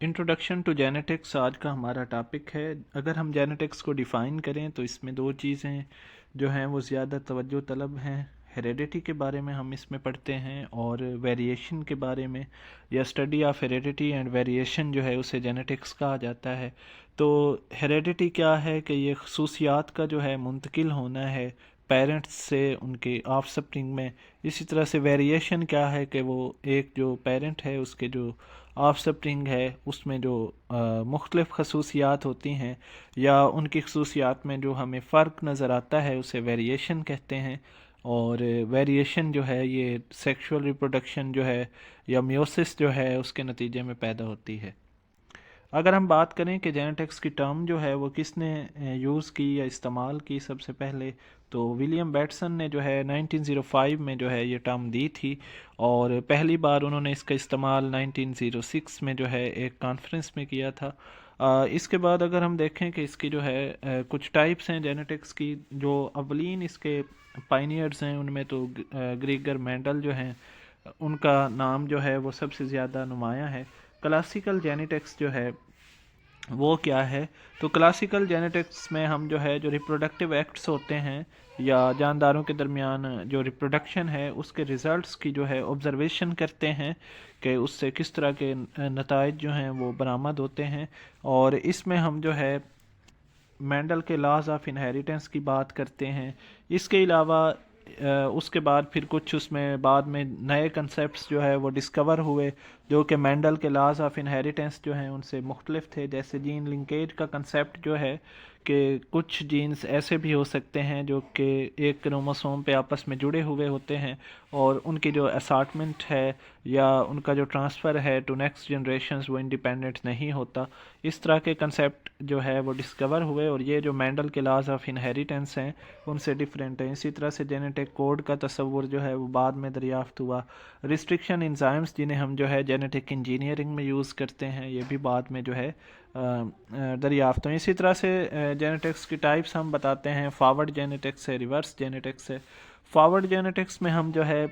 Introduction to genetics آج کا ہمارا ٹاپک ہے۔ اگر ہم جینیٹکس کو ڈیفائن کریں تو اس میں دو چیزیں جو ہیں وہ زیادہ توجہ طلب ہیں۔ ہیریڈیٹی کے بارے میں ہم اس میں پڑھتے ہیں، اور ویریشن کے بارے میں، یا study of heredity and variation جو ہے اسے جینیٹکس کہا جاتا ہے۔ تو ہیریڈیٹی کیا ہے کہ یہ خصوصیات کا جو ہے منتقل ہونا ہے پیرنٹس سے ان کے آف سپرنگ میں۔ اسی طرح سے ویریشن کیا ہے کہ وہ ایک جو پیرنٹ ہے اس کے جو آف سپرنگ ہے اس میں جو مختلف خصوصیات ہوتی ہیں یا ان کی خصوصیات میں جو ہمیں فرق نظر آتا ہے اسے ویریشن کہتے ہیں۔ اور ویریشن جو ہے یہ سیکشول ریپروڈکشن جو ہے یا میوسس جو ہے اس کے نتیجے میں پیدا ہوتی ہے۔ اگر ہم بات کریں کہ جینیٹکس کی ٹرم جو ہے وہ کس نے یوز کی یا استعمال کی سب سے پہلے، تو ولیم بیٹسن نے جو ہے 1905 میں جو ہے یہ ٹرم دی تھی، اور پہلی بار انہوں نے اس کا استعمال 1906 میں جو ہے ایک کانفرنس میں کیا تھا۔ اس کے بعد اگر ہم دیکھیں کہ اس کی جو ہے کچھ ٹائپس ہیں جینیٹکس کی، جو اولین اس کے پائنیئرز ہیں ان میں تو گریگر مینڈل جو ہیں ان کا نام جو ہے وہ سب سے زیادہ نمایاں ہے۔ کلاسیکل جینیٹکس جو ہے وہ کیا ہے؟ تو کلاسیکل جینیٹکس میں ہم جو ہے جو ریپروڈکٹیو ایکٹس ہوتے ہیں یا جانداروں کے درمیان جو ریپروڈکشن ہے اس کے ریزلٹس کی جو ہے آبزرویشن کرتے ہیں کہ اس سے کس طرح کے نتائج جو ہیں وہ برآمد ہوتے ہیں، اور اس میں ہم جو ہے مینڈل کے لاز آف انہیریٹنس کی بات کرتے ہیں۔ اس کے علاوہ اس کے بعد پھر کچھ اس میں بعد میں نئے کنسیپٹس جو ہے وہ ڈسکور ہوئے جو کہ مینڈل کے لاز آف انہیریٹنس جو ہیں ان سے مختلف تھے، جیسے جین لنکیج کا کنسیپٹ جو ہے کہ کچھ جینز ایسے بھی ہو سکتے ہیں جو کہ ایک کروموسوم پہ آپس میں جڑے ہوئے ہوتے ہیں، اور ان کی جو اسارٹمنٹ ہے یا ان کا جو ٹرانسفر ہے ٹو نیکسٹ جنریشنز وہ انڈیپینڈنٹ نہیں ہوتا۔ اس طرح کے کنسیپٹ جو ہے وہ ڈسکور ہوئے، اور یہ جو مینڈل کے لاز آف انہیریٹنس ہیں ان سے ڈیفرنٹ ہیں۔ اسی طرح سے جینیٹک کوڈ کا تصور جو ہے وہ بعد میں دریافت ہوا۔ ریسٹرکشن انزائمز جنہیں ہم جو ہے جینیٹک انجینئرنگ میں یوز کرتے ہیں یہ بھی بعد میں جو ہے دریافت ہوئیں۔ اسی طرح سے جینیٹکس کی ٹائپس ہم بتاتے ہیں، فارورڈ جینیٹکس ہے، ریورس جینیٹکس ہے۔ فارورڈ جینیٹکس میں ہم جو ہے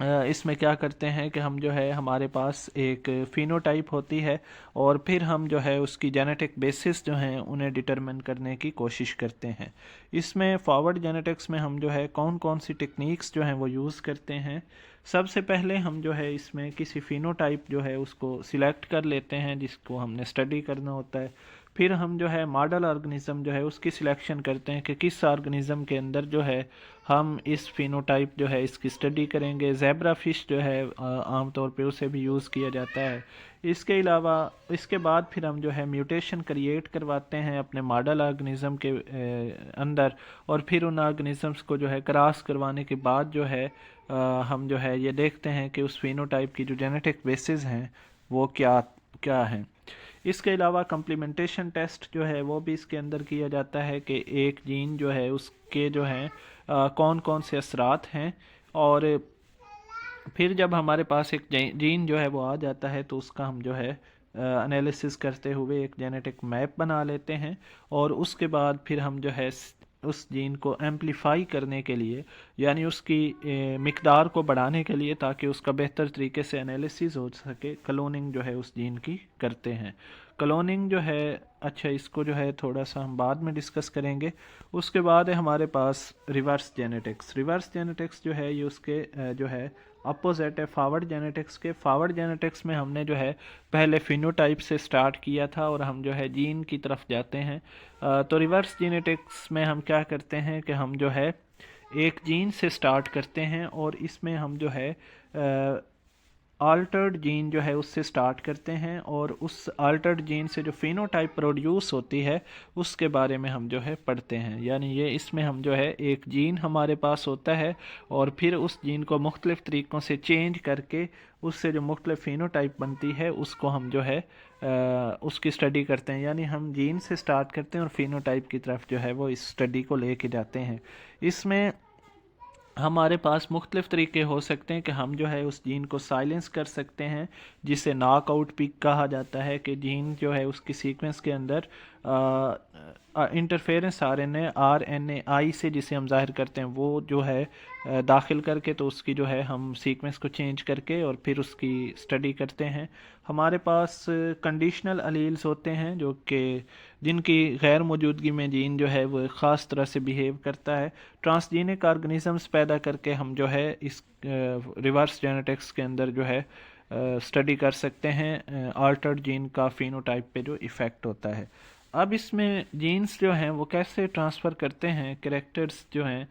اس میں کیا کرتے ہیں کہ ہم جو ہے ہمارے پاس ایک فینو ٹائپ ہوتی ہے، اور پھر ہم جو ہے اس کی جینیٹک بیسس جو ہیں انہیں ڈٹرمن کرنے کی کوشش کرتے ہیں۔ اس میں فارورڈ جینیٹکس میں ہم جو ہے کون کون سی ٹیکنیکس جو ہیں وہ یوز کرتے ہیں۔ سب سے پہلے ہم جو ہے اس میں کسی فینو ٹائپ جو ہے اس کو سلیکٹ کر لیتے ہیں جس کو ہم نے اسٹڈی کرنا ہوتا ہے۔ پھر ہم جو ہے ماڈل آرگنزم جو ہے اس کی سلیکشن کرتے ہیں کہ کس آرگنزم کے اندر جو ہے ہم اس فینو ٹائپ جو ہے اس کی اسٹڈی کریں گے۔ زیبرا فش جو ہے عام طور پہ اسے بھی یوز کیا جاتا ہے۔ اس کے علاوہ اس کے بعد پھر ہم جو ہے میوٹیشن کریٹ کرواتے ہیں اپنے ماڈل آرگنزم کے اندر، اور پھر ان آرگنزمس کو جو ہے کراس کروانے کے بعد جو ہے ہم جو ہے یہ دیکھتے ہیں کہ اس فینو ٹائپ کی جو جینیٹک بیسز ہیں وہ کیا ہیں۔ اس کے علاوہ کمپلیمنٹیشن ٹیسٹ جو ہے وہ بھی اس کے اندر کیا جاتا ہے کہ ایک جین جو ہے اس کے جو ہیں کون کون سے اثرات ہیں، اور پھر جب ہمارے پاس ایک جین جو ہے وہ آ جاتا ہے تو اس کا ہم جو ہے انالیسس کرتے ہوئے ایک جینیٹک میپ بنا لیتے ہیں، اور اس کے بعد پھر ہم جو ہے اس جین کو ایمپلیفائی کرنے کے لیے، یعنی اس کی مقدار کو بڑھانے کے لیے تاکہ اس کا بہتر طریقے سے انالیسس ہو سکے، کلوننگ جو ہے اس جین کی کرتے ہیں۔ کلوننگ جو ہے اچھا اس کو جو ہے تھوڑا سا ہم بعد میں ڈسکس کریں گے۔ اس کے بعد ہے ہمارے پاس ریورس جینیٹکس۔ ریورس جینیٹکس جو ہے یہ اس کے جو ہے اپوزٹ ہے فارورڈ جینیٹکس کے۔ فارورڈ جینیٹکس میں ہم نے جو ہے پہلے فینوٹائپ سے سٹارٹ کیا تھا اور ہم جو ہے جین کی طرف جاتے ہیں۔ تو ریورس جینیٹکس میں ہم کیا کرتے ہیں کہ ہم جو ہے ایک جین سے سٹارٹ کرتے ہیں، اور اس میں ہم جو ہے آلٹرڈ جین جو ہے اس سے سٹارٹ کرتے ہیں، اور اس آلٹرڈ جین سے جو فینوٹائپ پروڈیوس ہوتی ہے اس کے بارے میں ہم جو ہے پڑھتے ہیں۔ یعنی یہ اس میں ہم جو ہے ایک جین ہمارے پاس ہوتا ہے، اور پھر اس جین کو مختلف طریقوں سے چینج کر کے اس سے جو مختلف فینوٹائپ بنتی ہے اس کو ہم جو ہے اس کی اسٹڈی کرتے ہیں۔ یعنی ہم جین سے سٹارٹ کرتے ہیں اور فینوٹائپ کی طرف جو ہے وہ اس اسٹڈی کو لے کے جاتے ہیں۔ اس میں ہمارے پاس مختلف طریقے ہو سکتے ہیں کہ ہم جو ہے اس جین کو سائلنس کر سکتے ہیں، جسے ناک آؤٹ پک کہا جاتا ہے، کہ جین جو ہے اس کی سیکوینس کے اندر انٹرفیرنس RNA سے جسے ہم ظاہر کرتے ہیں وہ جو ہے داخل کر کے تو اس کی جو ہے ہم سیکوینس کو چینج کر کے اور پھر اس کی اسٹڈی کرتے ہیں. ہمارے پاس کنڈیشنل الیلز ہوتے ہیں جو کہ جن کی غیر موجودگی میں جین جو ہے وہ ایک خاص طرح سے بیہیو کرتا ہے. ٹرانسجینک آرگنیزمز پیدا کر کے ہم جو ہے اس ریورس جینیٹکس کے اندر جو ہے اسٹڈی کر سکتے ہیں آلٹرڈ جین کا فینوٹائپ پہ جو ایفیکٹ ہوتا ہے. اب اس میں جینز جو ہیں وہ کیسے ٹرانسفر کرتے ہیں کریکٹرز جو ہیں.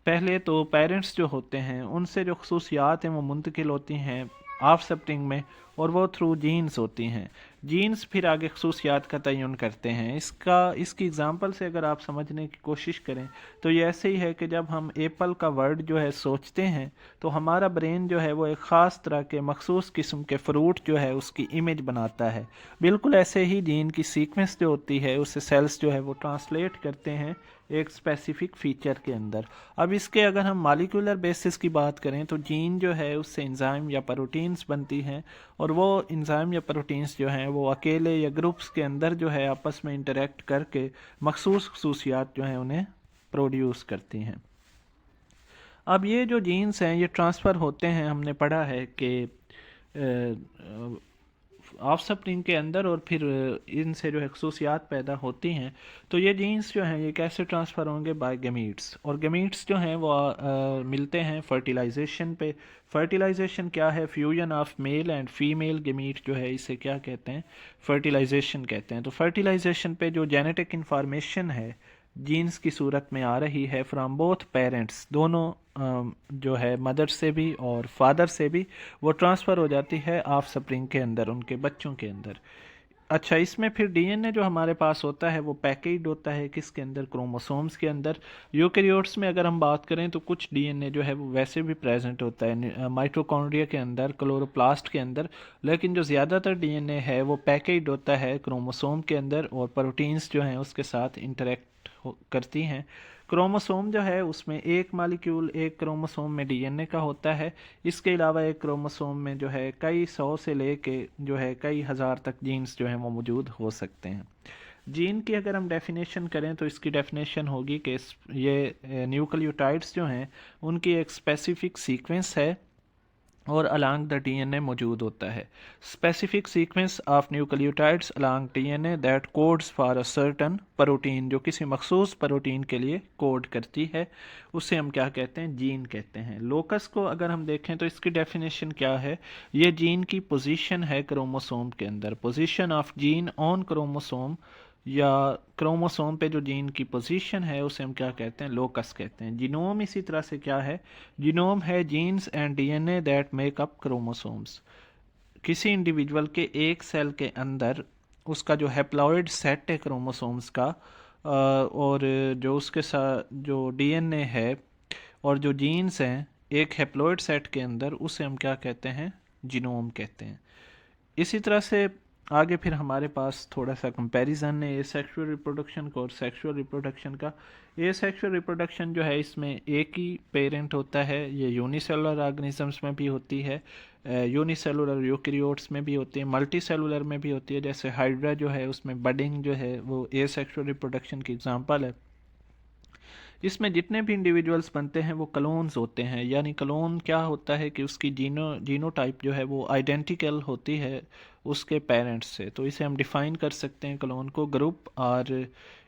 پہلے تو پیرنٹس جو ہوتے ہیں ان سے جو خصوصیات ہیں وہ منتقل ہوتی ہیں آف سپٹنگ میں اور وہ تھرو جینز ہوتی ہیں. جینز پھر آگے خصوصیات کا تعین کرتے ہیں. اس کی اگزامپل سے اگر آپ سمجھنے کی کوشش کریں تو یہ ایسے ہی ہے کہ جب ہم ایپل کا ورڈ جو ہے سوچتے ہیں تو ہمارا برین جو ہے وہ ایک خاص طرح کے مخصوص قسم کے فروٹ جو ہے اس کی امیج بناتا ہے. بالکل ایسے ہی جین کی سیکوینس جو ہوتی ہے اسے سیلز جو ہے وہ ٹرانسلیٹ کرتے ہیں ایک اسپیسیفک فیچر کے اندر. اب اس کے اگر ہم مالیکولر بیسس کی بات کریں تو جین جو ہے اس سے انزائم یا پروٹینز بنتی ہیں اور وہ انزائم یا پروٹینز جو ہیں وہ اکیلے یا گروپس کے اندر جو ہے آپس میں انٹریکٹ کر کے مخصوص خصوصیات جو ہیں انہیں پروڈیوس کرتی ہیں. اب یہ جو جینز ہیں یہ ٹرانسفر ہوتے ہیں. ہم نے پڑھا ہے کہ آف سپرنگ کے اندر اور پھر ان سے جو ہے خصوصیات پیدا ہوتی ہیں. تو یہ جینز جو ہیں یہ کیسے ٹرانسفر ہوں گے؟ By gametes. اور گیمیٹس جو ہیں وہ ملتے ہیں فرٹیلائزیشن پہ. فرٹیلائزیشن کیا ہے؟ Fusion of male and female gamete جو ہے اسے کیا کہتے ہیں؟ فرٹیلائزیشن کہتے ہیں. تو فرٹیلائزیشن پہ جو جینیٹک انفارمیشن ہے جینز کی صورت میں آ رہی ہے فرام بوتھ پیرنٹس، دونوں جو ہے مدر سے بھی اور فادر سے بھی، وہ ٹرانسفر ہو جاتی ہے آف سپرنگ کے اندر ان کے بچوں کے اندر. اچھا، اس میں پھر DNA جو ہمارے پاس ہوتا ہے وہ پیکیجڈ ہوتا ہے کس کے اندر؟ کروموسومز کے اندر. یوکیریوٹس میں اگر ہم بات کریں تو کچھ DNA جو ہے وہ ویسے بھی پریزنٹ ہوتا ہے مائٹوکونڈریا کے اندر، کلوروپلاسٹ کے اندر، لیکن جو زیادہ تر DNA ہے وہ پیکیجڈ ہوتا ہے کروموسوم کے اندر اور پروٹینز جو ہیں اس کے ساتھ انٹریکٹ کرتی ہیں. کروموسوم جو ہے اس میں ایک مالیکیول ایک کروموسوم میں DNA کا ہوتا ہے. اس کے علاوہ ایک کروموسوم میں جو ہے کئی سو سے لے کے جو ہے کئی ہزار تک جینز جو ہیں وہ موجود ہو سکتے ہیں. جین کی اگر ہم ڈیفینیشن کریں تو اس کی ڈیفینیشن ہوگی کہ یہ نیوکلیوٹائڈز جو ہیں ان کی ایک اسپیسیفک سیکوینس ہے اور along the DNA موجود ہوتا ہے. Specific sequence of nucleotides along DNA that codes for a certain protein، جو کسی مخصوص پروٹین کے لیے کوڈ کرتی ہے، اسے ہم کیا کہتے ہیں؟ جین کہتے ہیں. لوکس کو اگر ہم دیکھیں تو اس کی ڈیفینیشن کیا ہے؟ یہ جین کی پوزیشن ہے کروموسوم کے اندر. Position of gene on chromosome یا کروموسوم پہ جو جین کی پوزیشن ہے اسے ہم کیا کہتے ہیں؟ لوکس کہتے ہیں. جینوم اسی طرح سے کیا ہے؟ جینوم ہے genes and DNA that make up chromosomes. کسی انڈیویجول کے ایک سیل کے اندر اس کا جو ہیپلوئڈ سیٹ ہے کروموسومز کا اور جو اس کے ساتھ جو DNA ہے اور جو جینز ہیں ایک ہیپلوئڈ سیٹ کے اندر، اسے ہم کیا کہتے ہیں؟ جینوم کہتے ہیں. اسی طرح سے آگے پھر ہمارے پاس تھوڑا سا کمپیریزن ہے اے سیکشول ریپروڈکشن کو اور سیکشول ریپروڈکشن کا. اے سیکشول ریپروڈکشن جو ہے اس میں ایک ہی پیرنٹ ہوتا ہے. یہ یونی سیلولر آرگنیزمس میں بھی ہوتی ہے، یونی سیلولر یوکیریوٹس میں بھی ہوتی ہے، ملٹی سیلولر میں بھی ہوتی ہے. جیسے ہائیڈرا جو ہے اس میں بڈنگ جو ہے وہ اے سیکشول ریپروڈکشن کی اگزامپل ہے. اس میں جتنے بھی انڈیویجولز بنتے ہیں وہ کلونز ہوتے ہیں. یعنی کلون کیا ہوتا ہے کہ اس کی جینو ٹائپ جو ہے وہ آئیڈینٹیکل ہوتی ہے اس کے پیرنٹس سے. تو اسے ہم ڈیفائن کر سکتے ہیں کلون کو گروپ اور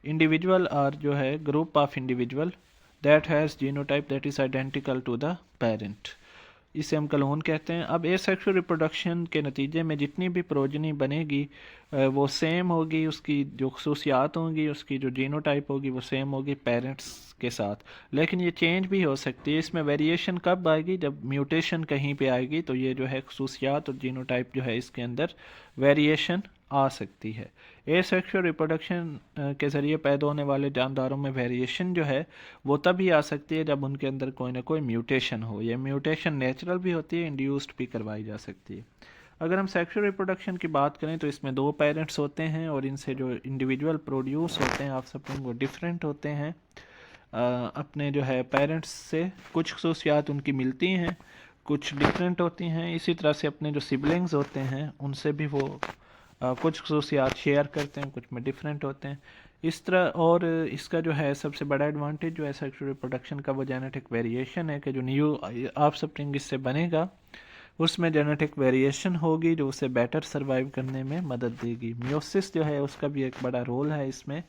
انڈیویجول اور جو ہے group of individual that has genotype that is identical to the parent, اسے ہم کلون کہتے ہیں. اب اے سیکشول ریپروڈکشن کے نتیجے میں جتنی بھی پروجنی بنے گی وہ سیم ہوگی، اس کی جو خصوصیات ہوں گی، اس کی جو جینو ٹائپ ہوگی وہ سیم ہوگی پیرنٹس کے ساتھ، لیکن یہ چینج بھی ہو سکتی ہے. اس میں ویریشن کب آئے گی؟ جب میوٹیشن کہیں پہ آئے گی تو یہ جو ہے خصوصیات اور جینو ٹائپ جو ہے اس کے اندر ویریشن آ سکتی ہے. اے سیکشول ریپروڈکشن کے ذریعے پیدا ہونے والے جانداروں میں ویریشن جو ہے وہ تبھی آ سکتی ہے جب ان کے اندر کوئی نہ کوئی میوٹیشن ہو. یہ میوٹیشن نیچرل بھی ہوتی ہے، انڈیوسڈ بھی کروائی جا سکتی ہے. اگر ہم سیکشول ریپروڈکشن کی بات کریں تو اس میں دو پیرنٹس ہوتے ہیں اور ان سے جو انڈیویجول پروڈیوس ہوتے ہیں آف سپرنگ وہ ڈیفرنٹ ہوتے ہیں. اپنے جو ہے پیرنٹس سے کچھ خصوصیات ان کی ملتی ہیں، کچھ ڈفرینٹ ہوتی ہیں. اسی طرح سے اپنے جو سبلنگز ہوتے ہیں ان سے بھی وہ کچھ خصوصیات شیئر کرتے ہیں، کچھ میں ڈفرینٹ ہوتے ہیں اس طرح. اور اس کا جو ہے سب سے بڑا ایڈوانٹیج جو ہے سیکشول ریپروڈکشن کا وہ جینیٹک ویریشن ہے کہ جو نیو آف سپرنگ اس سے بنے گا اس میں جینیٹک ویریشن ہوگی جو اسے بیٹر سروائیو کرنے میں مدد دے گی. میوسس جو ہے اس کا بھی ایک بڑا رول ہے اس میں.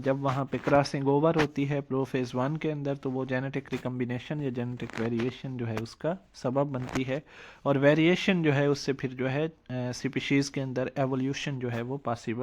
جب وہاں پہ کراسنگ اوور ہوتی ہے پروفیز 1 کے اندر تو وہ جینیٹک ریکمبینیشن یا جینیٹک ویریشن جو ہے اس کا سبب بنتی ہے، اور ویریشن جو ہے اس سے پھر جو ہے سپیشیز کے اندر ایولیوشن جو ہے وہ پاسبل